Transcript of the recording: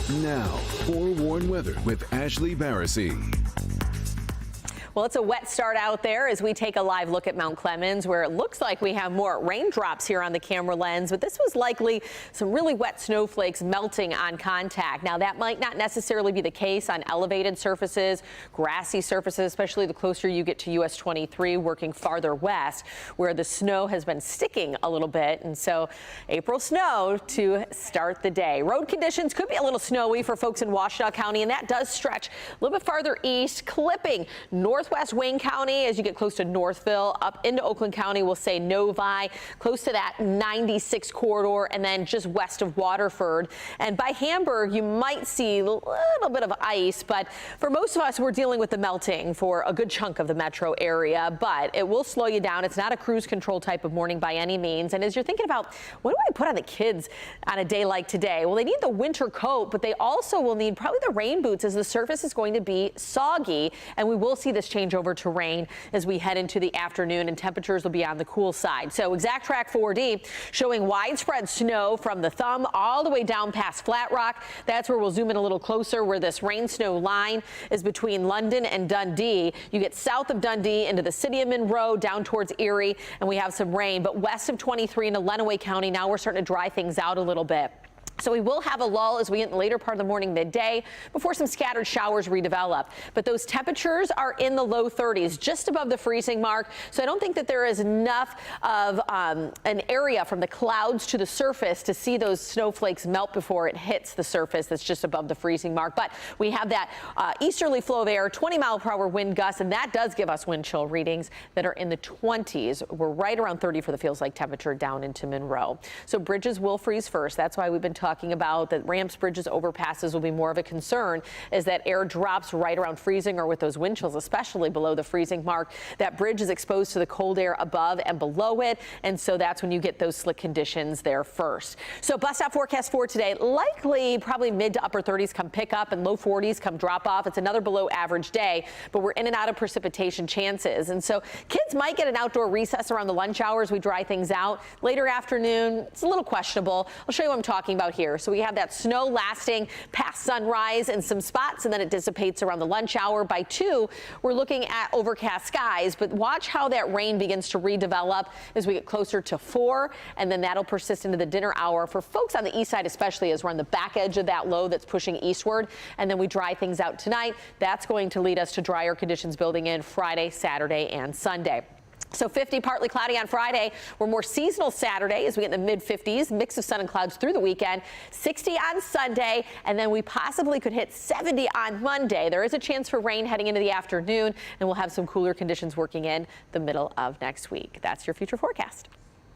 Now, forewarned weather with Ashley Barassi. Well, it's a wet start out there as we take a live look at Mount Clemens, where it looks like we have more raindrops here on the camera lens, but this was likely some really wet snowflakes melting on contact. Now, that might not necessarily be the case on elevated surfaces, grassy surfaces, especially the closer you get to US 23, working farther west, where the snow has been sticking a little bit. And so April snow to start the day. Road conditions could be a little snowy for folks in Washtenaw County, and that does stretch a little bit farther east, clipping northwest Wayne County as you get close to Northville, up into Oakland County. We'll say Novi, close to that 96 corridor, and then just west of Waterford. And by Hamburg, you might see a little bit of ice, but for most of us, we're dealing with the melting for a good chunk of the metro area, but it will slow you down. It's not a cruise control type of morning by any means. And as you're thinking about, what do I put on the kids on a day like today? Well, they need the winter coat, but they also will need probably the rain boots as the surface is going to be soggy, and we will see this change over to rain as we head into the afternoon, and temperatures will be on the cool side. So Exact Track 4D showing widespread snow from the Thumb all the way down past Flat Rock. That's where we'll zoom in a little closer, where this rain snow line is between London and Dundee. You get south of Dundee into the city of Monroe, down towards Erie, and we have some rain. But west of 23 into Lenawee County, now we're starting to dry things out a little bit. So we will have a lull as we get in the later part of the morning, midday, before some scattered showers redevelop. But those temperatures are in the low 30s, just above the freezing mark. So I don't think that there is enough of an area from the clouds to the surface to see those snowflakes melt before it hits the surface that's just above the freezing mark. But we have that easterly flow of air, 20-mile-per-hour wind gusts, and that does give us wind chill readings that are in the 20s. We're right around 30 for the feels-like temperature down into Monroe. So bridges will freeze first. That's why we've been talking about that ramps, bridges, overpasses will be more of a concern, as that air drops right around freezing, or with those wind chills, especially below the freezing mark. That bridge is exposed to the cold air above and below it, and so that's when you get those slick conditions there first. So bus stop forecast for today, likely probably mid to upper 30s come pick up and low 40s come drop off. It's another below average day, but we're in and out of precipitation chances. And so kids might get an outdoor recess around the lunch hours. We dry things out. Later afternoon, it's a little questionable. I'll show you what I'm talking about here. So we have that snow lasting past sunrise in some spots, and then it dissipates around the lunch hour. By 2, we're looking at overcast skies, but watch how that rain begins to redevelop as we get closer to 4, and then that'll persist into the dinner hour for folks on the east side, especially as we're on the back edge of that low that's pushing eastward. And then we dry things out tonight. That's going to lead us to drier conditions building in Friday, Saturday, and Sunday. So 50, partly cloudy on Friday. We're more seasonal Saturday as we get in the mid-50s, mix of sun and clouds through the weekend. 60 on Sunday, and then we possibly could hit 70 on Monday. There is a chance for rain heading into the afternoon, and we'll have some cooler conditions working in the middle of next week. That's your future forecast.